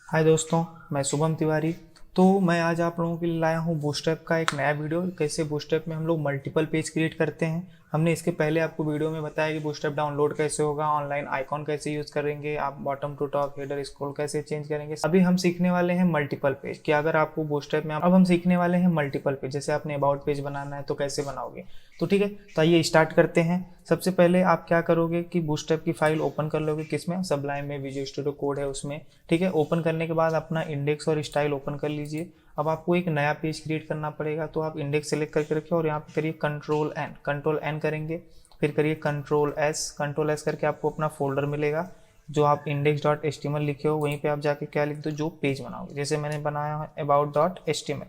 हाय दोस्तों, मैं शुभम तिवारी। तो मैं आज आप लोगों के लिए लाया हूँ बूस्टैप का एक नया वीडियो। कैसे बूस्टैप में हम लोग मल्टीपल पेज क्रिएट करते हैं। हमने इसके पहले आपको वीडियो में बताया कि बूस्टैप डाउनलोड कैसे होगा, ऑनलाइन आइकॉन कैसे यूज़ करेंगे, आप bottom to top header scroll कैसे चेंज करेंगे। अभी हम सीखने वाले हैं मल्टीपल पेज कि अगर आपको बूस्टैप में अब हम सीखने वाले हैं मल्टीपल पेज। जैसे आपने अबाउट पेज बनाना है तो कैसे बनाओगे। तो ठीक है, तो आइए स्टार्ट करते हैं। सबसे पहले आप क्या करोगे कि बूस्टैप की फाइल ओपन कर लोगे। किसमें? सबलाइम में, विजुअल स्टूडियो कोड है उसमें। ठीक है, ओपन करने के बाद अपना इंडेक्स और स्टाइल ओपन कर लीजिए। अब आपको एक नया पेज क्रिएट करना पड़ेगा, तो आप इंडेक्स सेलेक्ट करके रखिए और यहाँ पे करिए कंट्रोल एन करेंगे, फिर करिए कंट्रोल एस करके आपको अपना फोल्डर मिलेगा। जो आप index.html लिखे हो वहीं पे आप जाके क्या लिख दो, जो पेज बनाओगे। जैसे मैंने बनाया है about.html,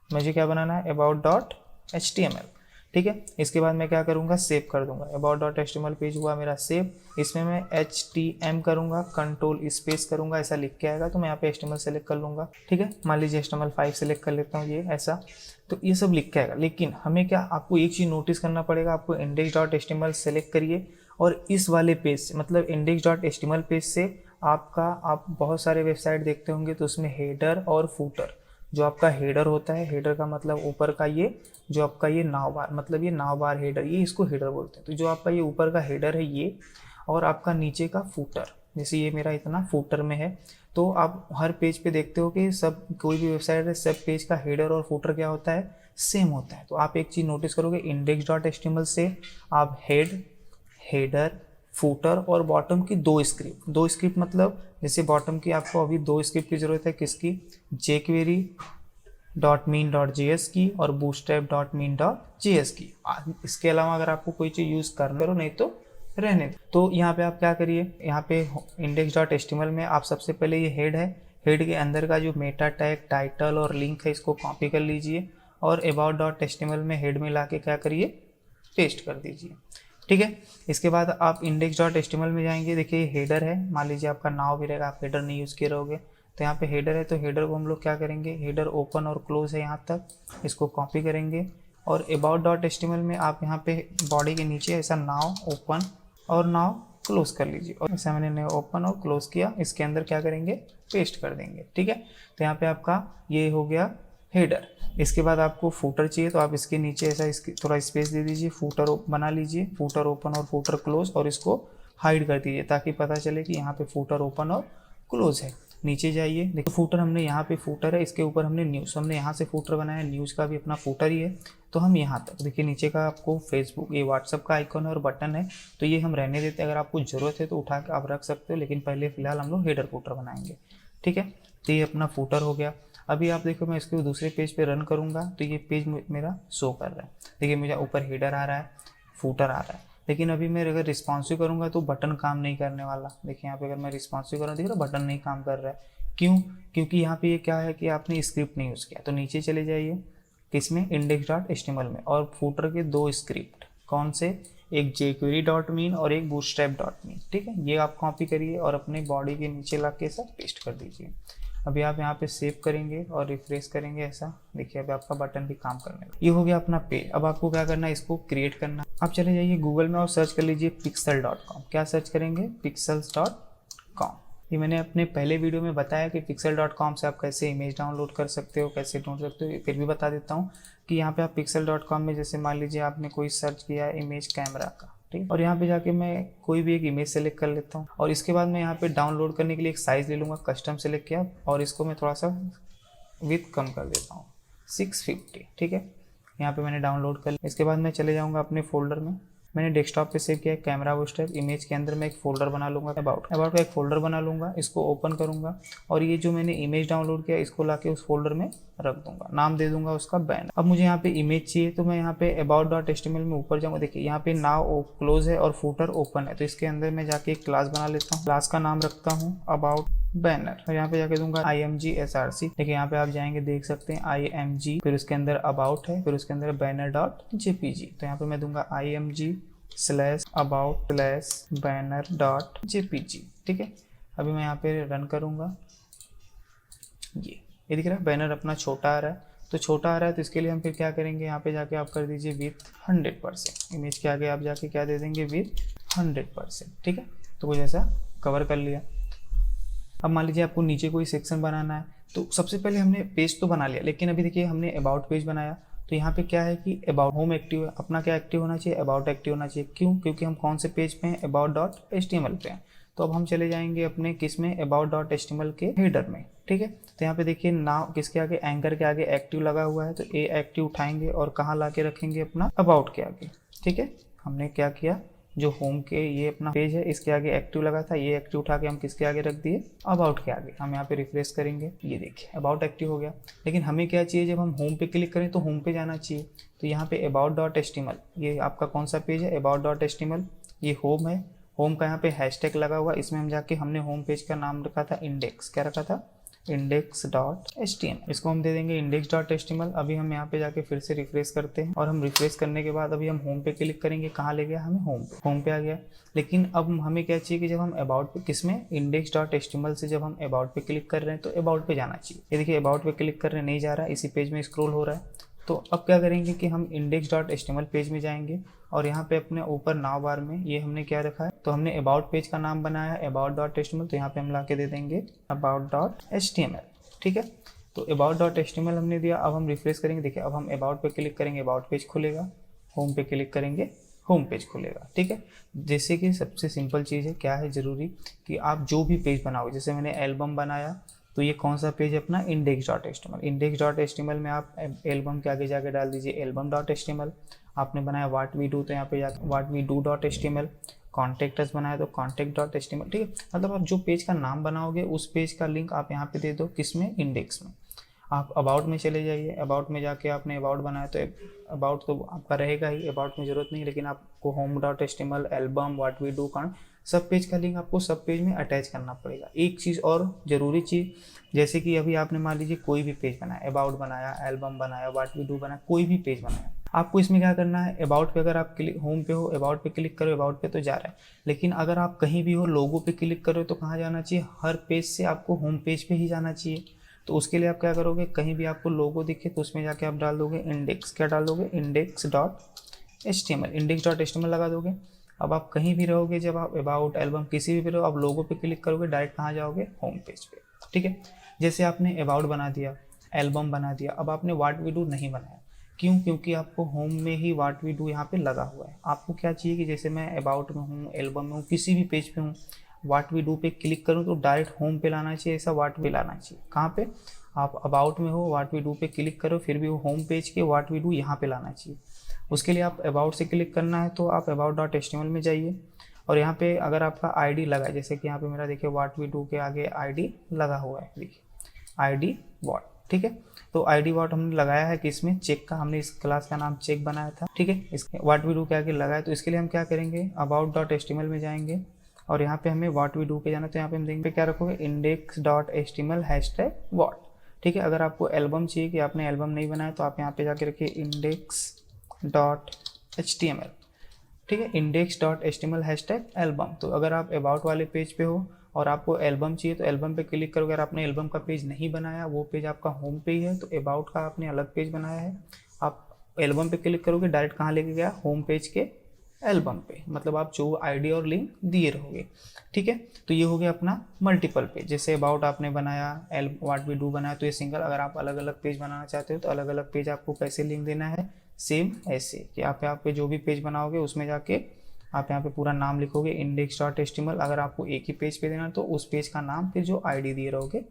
मुझे क्या बनाना है about.html। ठीक है, इसके बाद मैं क्या करूँगा, सेव कर दूंगा। about.html पेज हुआ मेरा सेव। इसमें मैं htm करूँगा, कंट्रोल स्पेस करूँगा, ऐसा लिख के आएगा। तो मैं यहाँ पे html सेलेक्ट कर लूँगा। ठीक है, मान लीजिए html5 सेलेक्ट कर लेता हूँ, ये ऐसा। तो ये सब लिख के आएगा। लेकिन हमें क्या, आपको एक चीज़ नोटिस करना पड़ेगा। आपको index.html सेलेक्ट करिए और इस वाले पेज से, मतलब index.html पेज से आप बहुत सारे वेबसाइट देखते होंगे, तो उसमें हेडर और फूटर, जो आपका हेडर होता है, हेडर का मतलब ऊपर का ये, जो आपका ये नाव बार, मतलब ये नाव बार हेडर, ये इसको हेडर बोलते हैं। तो जो आपका ये ऊपर का हेडर है ये, और आपका नीचे का फूटर, जैसे ये मेरा इतना फूटर में है। तो आप हर पेज पे देखते हो कि सब, कोई भी वेबसाइट है, सब पेज का हेडर और फूटर क्या होता है, सेम होता है। तो आप एक चीज़ नोटिस करोगे, index.html से आप हेडर, फूटर और बॉटम की दो स्क्रिप्ट मतलब जैसे बॉटम की आपको अभी दो स्क्रिप्ट की ज़रूरत है। किसकी? jQuery dot min dot J S की और Bootstrap dot min dot J S की। इसके अलावा अगर आपको कोई चीज़ यूज़ करना करो, नहीं तो रहने दो। तो यहाँ पे आप क्या करिए, यहाँ पे इंडेक्स डॉट एचटीएमएल में आप सबसे पहले ये हेड है, हेड के अंदर का जो मेटा टैग, टाइटल और लिंक है, इसको कॉपी कर लीजिए और अबाउट डॉट एचटीएमएल में हेड में ला के क्या करिए, पेस्ट कर दीजिए। ठीक है, इसके बाद आप इंडेक्स डॉट एचटीएमएल में जाएंगे। देखिए हेडर है, मान लीजिए आपका नाव भी रहेगा, आप हेडर नहीं यूज़ किए रहोगे। तो यहाँ पे हेडर है, तो हेडर को हम लोग क्या करेंगे, हेडर ओपन और क्लोज है यहाँ तक, इसको कॉपी करेंगे। और अबाउट डॉट एचटीएमएल में आप यहाँ पे बॉडी के नीचे ऐसा नाव ओपन और नाव क्लोज कर लीजिए। और ऐसा मैंने ओपन और क्लोज किया, इसके अंदर क्या करेंगे, पेस्ट कर देंगे। ठीक है, तो यहाँ पे आपका ये हो गया हेडर। इसके बाद आपको फूटर चाहिए, तो आप इसके नीचे ऐसा इसकी थोड़ा स्पेस दे दीजिए, फूटर बना लीजिए, फूटर ओपन और फूटर क्लोज, और इसको हाइड कर दीजिए ताकि पता चले कि यहाँ पे फूटर ओपन और क्लोज है। नीचे जाइए, देखो फूटर हमने यहाँ पे फूटर है, इसके ऊपर हमने न्यूज़, हमने यहाँ से फूटर बनाया, न्यूज़ का भी अपना फूटर ही है। तो हम यहाँ तक देखिए, नीचे का आपको फेसबुक, ये व्हाट्सअप का आइकन और बटन है, तो ये हम रहने देते हैं। अगर आपको ज़रूरत है तो उठा के आप रख सकते हो, लेकिन पहले फिलहाल हम लोग हेडर फूटर बनाएंगे। ठीक है, तो ये अपना फूटर हो गया। अभी आप देखो, मैं इसको दूसरे पेज पे रन करूँगा तो ये पेज मेरा शो कर रहा है। देखिए मुझे ऊपर हेडर आ रहा है, फूटर आ रहा है। लेकिन अभी मैं अगर रिस्पॉन्सिव करूँगा तो बटन काम नहीं करने वाला। देखिए यहाँ पे अगर मैं रिस्पॉन्सिव करूँ, देख रहा बटन नहीं काम कर रहा है। क्यों? क्योंकि यहाँ पे ये क्या है कि आपने स्क्रिप्ट नहीं यूज़ किया। तो नीचे चले जाइए, किसमें, index.html में, और फूटर के दो स्क्रिप्ट, कौन से, एक jQuery डॉट मीन और एक bootstrap डॉट मीन। ठीक है, ये आप कॉपी करिए और अपने बॉडी के नीचे ला के सब पेस्ट कर दीजिए। अभी आप यहाँ पे सेव करेंगे और रिफ्रेश करेंगे, ऐसा देखिए अभी आपका बटन भी काम करने लगा। ये हो गया अपना पेज। अब आपको क्या करना है, इसको क्रिएट करना। आप चले जाइए गूगल में और सर्च कर लीजिए pixel.com। क्या सर्च करेंगे, pixels.com। ये मैंने अपने पहले वीडियो में बताया कि pixel.com से आप कैसे इमेज डाउनलोड कर सकते हो, कैसे ढूंढ सकते हो। फिर भी बता देता हूँ कि यहाँ पे आप pixel.com में, जैसे मान लीजिए आपने कोई सर्च किया है इमेज कैमरा का, ठीक, और यहाँ पे जाके मैं कोई भी एक इमेज सेलेक्ट कर लेता हूँ। और इसके बाद मैं यहाँ पे डाउनलोड करने के लिए एक साइज़ ले लूँगा, कस्टम सेलेक्ट किया, और इसको मैं थोड़ा सा विथ कम कर देता हूँ, 650। ठीक है, यहाँ पे मैंने डाउनलोड कर लिया। इसके बाद मैं चले जाऊँगा अपने फोल्डर में। मैंने डेस्कटॉप पे सेव किया है कैमरा बूस्टर। इमेज के अंदर मैं एक फोल्डर बना लूँगा, अबाउट का एक फोल्डर बना लूँगा, इसको ओपन करूँगा और ये जो मैंने इमेज डाउनलोड किया इसको लाके उस फोल्डर में रख दूंगा। नाम दे दूंगा उसका बैनर। अब मुझे यहाँ पे इमेज चाहिए, तो मैं यहाँ पे about.html में ऊपर जाऊँगा। देखिए यहाँ पे नाउ क्लोज है और फूटर ओपन है, तो इसके अंदर मैं जाके एक क्लास बना लेता हूँ। क्लास का नाम रखता हूँ अबाउट बैनर, और यहाँ पे जाके दूंगा img_src। देखिए यहाँ पे आप जाएंगे, देख सकते हैं img, फिर उसके अंदर अबाउट है, फिर उसके अंदर banner.jpg। तो यहाँ पे मैं दूंगा img/about/banner.jpg। ठीक है, अभी मैं यहाँ पे रन करूँगा। ये दिख रहा है, बैनर अपना छोटा आ रहा है। तो छोटा आ रहा है तो इसके लिए हम फिर क्या करेंगे, यहाँ पे जाके आप कर दीजिए विथ 100%। इमेज के आगे आप जाके क्या दे देंगे, विथ 100%। ठीक है, तो कुछ ऐसा कवर कर लिया। अब मान लीजिए आपको नीचे कोई सेक्शन बनाना है, तो सबसे पहले हमने पेज तो बना लिया, लेकिन अभी देखिए हमने अबाउट पेज बनाया, तो यहाँ पे क्या है कि अबाउट होम एक्टिव है, अपना क्या एक्टिव होना चाहिए, अबाउट एक्टिव होना चाहिए। क्यों? क्योंकि हम कौन से पेज पे हैं, about.html पे हैं। तो अब हम चले जाएंगे अपने किस में, about.html के हेडर में। ठीक है, तो यहाँ पे देखिए नाउ किसके आगे, एंकर के आगे एक्टिव लगा हुआ है, तो ए एक्टिव उठाएंगे और कहाँ ला के रखेंगे, अपना अबाउट के आगे। ठीक है, हमने क्या किया, जो होम के ये अपना पेज है इसके आगे एक्टिव लगा था, ये एक्टिव उठा के हम किसके आगे रख दिए, अबाउट के आगे। हम यहाँ पे रिफ्रेश करेंगे, ये देखिए अबाउट एक्टिव हो गया। लेकिन हमें क्या चाहिए, जब हम होम पे क्लिक करें तो होम पे जाना चाहिए। तो यहाँ पे about.html, ये आपका कौन सा पेज है, about.html, ये होम है। होम का यहाँ पे हैशटैग लगा हुआ, इसमें हम जाके हमने होम पेज का नाम रखा था इंडेक्स, क्या रखा था, index.html। इसको हम दे देंगे index.html। अभी हम यहाँ पे जाके फिर से रिफ्रेश करते हैं, और हम रिफ्रेश करने के बाद अभी हम होम पे क्लिक करेंगे, कहाँ ले गया हमें, होम पे आ गया। लेकिन अब हमें क्या चाहिए कि जब हम अबाउट पे किसमें, index.html से जब हम अबाउट पे क्लिक कर रहे हैं तो अबाउट पे जाना चाहिए। ये देखिए अबाउट पे क्लिक कर रहे नहीं जा रहा है, इसी पेज में स्क्रॉल हो रहा है। तो अब क्या करेंगे कि हम index.html पेज में जाएंगे, और यहाँ पे अपने ऊपर नाव बार में ये हमने क्या रखा है, तो हमने अबाउट पेज का नाम बनाया है about.html, तो यहाँ पे हम ला के दे देंगे about.html। ठीक है, तो about.html हमने दिया। अब हम रिफ्रेश करेंगे, देखिए अब हम अबाउट पे क्लिक करेंगे, अबाउट पेज खुलेगा, होम पे क्लिक करेंगे, होम पेज खुलेगा। ठीक है, जैसे कि सबसे सिंपल चीज़ है, क्या है ज़रूरी कि आप जो भी पेज बनाओगे, जैसे मैंने एल्बम बनाया, तो ये कौन सा पेज है अपना, index.html। index.html में आप एल्बम के आगे जाके डाल दीजिए album.html। आपने बनाया what we do, तो यहाँ पे जाकर what we do.html। Contact us बनाया तो contact.html। ठीक है, मतलब आप जो पेज का नाम बनाओगे उस पेज का लिंक आप यहाँ पे दे दो, किसमें, इंडेक्स में। आप अबाउट में चले जाइए, अबाउट में जाके आपने अबाउट बनाया तो अबाउट तो आपका रहेगा ही, अबाउट में ज़रूरत नहीं, लेकिन आपको home.html, album, what we do, सब पेज का लिंक आपको सब पेज में अटैच करना पड़ेगा। एक चीज़ और ज़रूरी चीज़, जैसे कि अभी आपने मान लीजिए कोई भी पेज बनाया, अबाउट बनाया, एल्बम बनाया, व्हाट वी डू बनाया, कोई भी पेज बनाया, आपको इसमें क्या करना है, अबाउट पे अगर आप क्लिक, होम पे हो, अबाउट पे क्लिक करो, अबाउट पे तो जा रहा है, लेकिन अगर आप कहीं भी हो, लोगो पे क्लिक करो तो कहाँ जाना चाहिए, हर पेज से आपको होम पेज पे ही जाना चाहिए। तो उसके लिए आप क्या करोगे, कहीं भी आपको लोगो दिखे तो उसमें जाके आप डाल दोगे इंडेक्स, क्या डाल दोगे, index.html, index.html लगा दोगे। अब आप कहीं भी रहोगे, जब आप अबाउट, एल्बम किसी भी रहो, आप लोगो पे क्लिक करोगे, डायरेक्ट कहाँ जाओगे, होम पेज पे। ठीक है, जैसे आपने अबाउट बना दिया, एल्बम बना दिया, अब आपने व्हाट वी डू नहीं बनाया, क्यों, क्योंकि आपको होम में ही व्हाट वी डू यहाँ पे लगा हुआ है। आपको क्या चाहिए कि जैसे मैं अबाउट में हूँ, एल्बम में हूँ, किसी भी पेज पे हूँ, व्हाट वी डू पे क्लिक करूँ तो डायरेक्ट होम पे लाना चाहिए, ऐसा व्हाट वी लाना चाहिए। कहाँ पे, आप अबाउट में हो, व्हाट वी डू पे क्लिक करो, फिर भी वो होम पेज के व्हाट वी डू यहाँ पे लाना चाहिए। उसके लिए आप अबाउट से क्लिक करना है, तो आप about.html में जाइए, और यहाँ पे अगर आपका आईडी लगा है, जैसे कि यहाँ पे मेरा देखिए व्हाट वी डू के आगे आईडी लगा हुआ है, देखिए आईडी व्हाट। ठीक है, तो आईडी व्हाट हमने लगाया है, कि इसमें चेक का, हमने इस क्लास का नाम चेक बनाया था। ठीक है, इसके व्हाट वी डू के आगे लगा है, तो इसके लिए हम क्या करेंगे, about.html में जाएंगे, और यहाँ पे हमें व्हाट वी डू पे जाना, तो यहाँ पे हम देंगे क्या रखोगे, index.html #what। ठीक है, अगर आपको एल्बम चाहिए, कि आपने एल्बम नहीं बनाया, तो आप यहाँ पे जाके रखिए index.html। ठीक है, index.html #album। तो अगर आप अबाउट वाले पेज पे हो और आपको एल्बम चाहिए, तो एल्बम पे क्लिक करोगे। अगर आपने एल्बम का पेज नहीं बनाया, वो पेज आपका होम पे ही है, तो अबाउट का आपने अलग पेज बनाया है, आप एल्बम पे क्लिक करोगे, डायरेक्ट कहाँ लेके गया, होम पेज के एल्बम पे, मतलब आप जो आईडी और लिंक दिए रहोगे। ठीक है, तो ये हो गया अपना मल्टीपल पेज। जैसे अबाउट आपने बनाया, व्हाट वी डू बनाया, तो ये सिंगल। अगर आप अलग अलग पेज बनाना चाहते हो, तो अलग अलग पेज आपको कैसे लिंक देना है, सेम ऐसे कि आप पे जो भी पेज बनाओगे उसमें जाके आप यहाँ पे पूरा नाम लिखोगे index.html। अगर आपको एक ही पेज पे देना है, तो उस पेज का नाम, फिर जो आईडी दिए रहोगे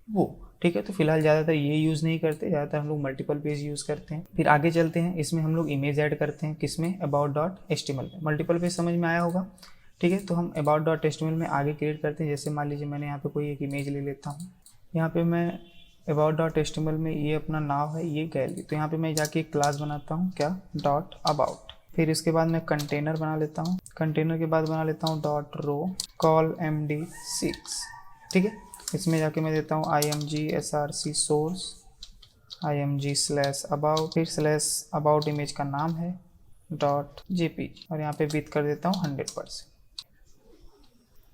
वो। ठीक है, तो फिलहाल ज़्यादातर ये यूज़ नहीं करते, ज़्यादातर हम लोग मल्टीपल पेज यूज़ करते हैं। फिर आगे चलते हैं, इसमें हम लोग इमेज ऐड करते हैं, किसमें, about.html में। मल्टीपल पेज समझ में आया होगा। ठीक है, तो हम about.html में आगे क्रिएट करते हैं। जैसे मान लीजिए मैंने यहाँ पे कोई एक इमेज ले लेता हूँ, यहाँ पे मैं about.html में ये अपना नाम है, ये गैलरी, तो यहाँ पे मैं जाके एक क्लास बनाता हूँ, क्या, .about। फिर इसके बाद मैं कंटेनर बना लेता हूँ, कंटेनर के बाद बना लेता हूँ .row call md6। ठीक है, इसमें जाके मैं देता हूँ img src source img/about, फिर /about इमेज का नाम है .jpg, और यहाँ पे विथ कर देता हूँ 100%।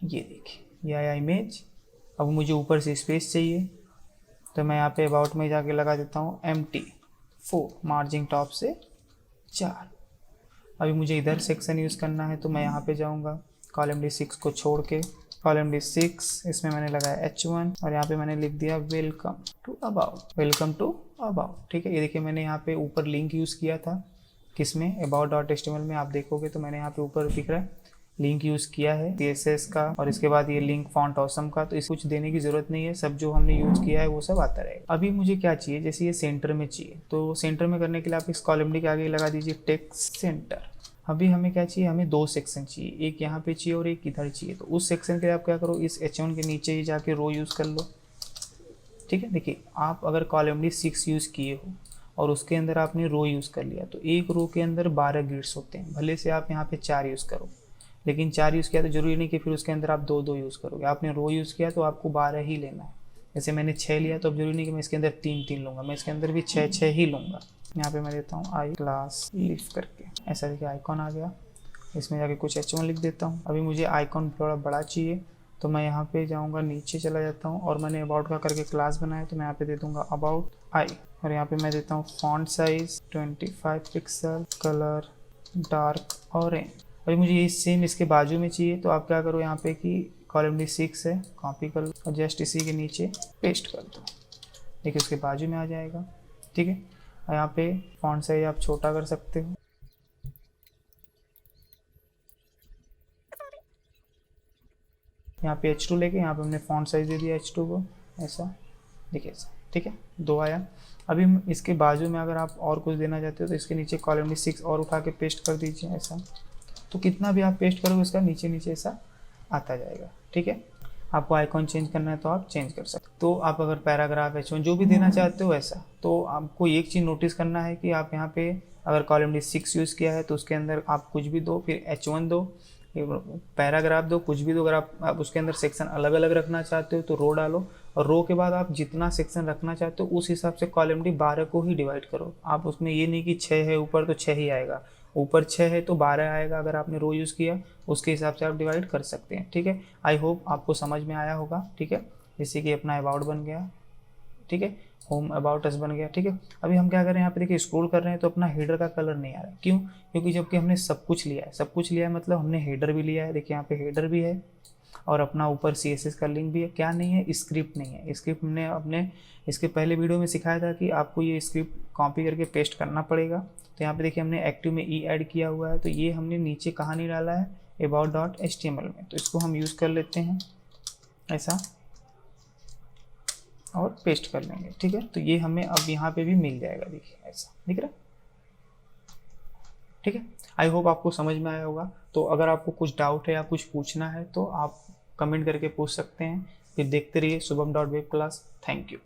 ये देखिए, ये आया इमेज। अब मुझे ऊपर से स्पेस चाहिए, तो मैं यहाँ पे अबाउट में जाके लगा देता हूँ MT4, मार्जिन टॉप से 4। अभी मुझे इधर सेक्शन यूज़ करना है, तो मैं यहाँ पे जाऊँगा, कॉलम D6 को छोड़ के कॉलम D6, इसमें मैंने लगाया H1 और यहाँ पे मैंने लिख दिया welcome to about, welcome to about. ठीक है, ये देखिए मैंने यहाँ पे ऊपर लिंक यूज़ किया था, किसमें, about.html में। आप देखोगे तो मैंने यहाँ पे ऊपर दिख रहा है लिंक यूज़ किया है CSS का, और इसके बाद ये लिंक फॉन्ट ऑसम का। तो इस कुछ देने की ज़रूरत नहीं है, सब जो हमने यूज़ किया है वो सब आता रहेगा। अभी मुझे क्या चाहिए, जैसे ये सेंटर में चाहिए, तो सेंटर में करने के लिए आप इस कॉलम डी के आगे लगा दीजिए टेक्स्ट सेंटर। अभी हमें क्या चाहिए, हमें 2 सेक्शन चाहिए, एक यहाँ पे चाहिए और एक इधर चाहिए। तो उस सेक्शन के लिए आप क्या करो, इस H1 के नीचे ही जाके रो यूज़ कर लो। ठीक है, देखिए आप अगर कॉलम D6 यूज़ किए हो और उसके अंदर आपने रो यूज़ कर लिया, तो एक रो के अंदर 12 ग्रिड्स होते हैं। भले से आप यहाँ पे 4 यूज़ करो, लेकिन 4 यूज़ किया तो ज़रूरी नहीं कि फिर उसके अंदर आप 2 यूज़ करोगे। आपने रो यूज़ किया तो आपको 12 ही लेना है। जैसे मैंने 6 लिया तो अब जरूरी नहीं कि मैं इसके अंदर 3 लूँगा, मैं इसके अंदर भी 6 ही लूँगा। यहाँ पे मैं देता हूँ आई क्लास लिव करके, ऐसा देखिए आइकॉन आ गया। इसमें जाके कुछ H1 लिख देता हूँ। अभी मुझे आइकॉन थोड़ा बड़ा चाहिए, तो मैं यहाँ पे जाऊँगा, नीचे चला जाता हूँ और मैंने अबाउट का करके क्लास बनाया, तो मैं यहाँ पे दे दूँगा अबाउट आई, और यहाँ पे मैं देता हूँ font size 25 pixel, colour dark orange. अभी मुझे ये सेम इसके बाजू में चाहिए, तो आप क्या करो यहाँ पे कि कॉलम D6 है, कॉपी कर लो और जस्ट इसी के नीचे पेस्ट कर दो। देखिए उसके बाजू में आ जाएगा। ठीक है, यहाँ पे फॉन्ट साइज आप छोटा कर सकते हो। यहाँ पे H2 लेके यहाँ पे हमने फॉन्ट साइज दे दिया H2 को, ऐसा देखिए ऐसा। ठीक है, 2 आया। अभी इसके बाजू में अगर आप और कुछ देना चाहते हो तो इसके नीचे कॉलम D6 और उठा के पेस्ट कर दीजिए ऐसा। तो कितना भी आप पेस्ट करोगे उसका नीचे नीचे ऐसा आता जाएगा। ठीक है, आपको आइकॉन चेंज करना है तो आप चेंज कर सकते। तो आप अगर पैराग्राफ H1 जो भी देना चाहते हो ऐसा, तो आपको एक चीज़ नोटिस करना है कि आप यहाँ पे अगर कॉलम D6 यूज़ किया है तो उसके अंदर आप कुछ भी दो, फिर H1 दो, पैराग्राफ दो, कुछ भी दो। अगर आप उसके अंदर सेक्शन अलग अलग रखना चाहते हो तो रो डालो, और रो के बाद आप जितना सेक्शन रखना चाहते हो उस हिसाब से कॉलम D12 को ही डिवाइड करो। आप उसमें ये नहीं कि 6 है ऊपर तो 6 ही आएगा, ऊपर 6 है तो 12 आएगा। अगर आपने रो यूज़ किया उसके हिसाब से आप डिवाइड कर सकते हैं। ठीक है, आई होप आपको समझ में आया होगा। ठीक है, जैसे कि अपना अबाउट बन गया, ठीक है, होम अबाउट अस बन गया। ठीक है, अभी हम क्या कर रहे हैं, यहाँ पे देखिए स्क्रॉल कर रहे हैं तो अपना हेडर का कलर नहीं आ रहा है। क्यों? क्योंकि जबकि हमने सब कुछ लिया है, सब कुछ लिया है मतलब हमने हेडर भी लिया है। देखिए यहाँ पे हेडर भी है और अपना ऊपर CSS का लिंक भी है। क्या नहीं है, स्क्रिप्ट नहीं है। स्क्रिप्ट हमने अपने इसके पहले वीडियो में सिखाया था कि आपको ये स्क्रिप्ट कॉपी करके पेस्ट करना पड़ेगा। तो यहाँ पे देखिए हमने एक्टिव में ई ऐड किया हुआ है, तो ये हमने नीचे कहाँ नहीं डाला है, about.html में। तो इसको हम यूज़ कर लेते हैं ऐसा और पेस्ट कर लेंगे। ठीक है, तो ये हमें अब यहाँ पे भी मिल जाएगा, देखिए ऐसा दिख रहा है। ठीक है, आई होप आपको समझ में आया होगा। तो अगर आपको कुछ डाउट है या कुछ पूछना है तो आप कमेंट करके पूछ सकते हैं। फिर देखते रहिए शुभम.वेब क्लास। Thank you.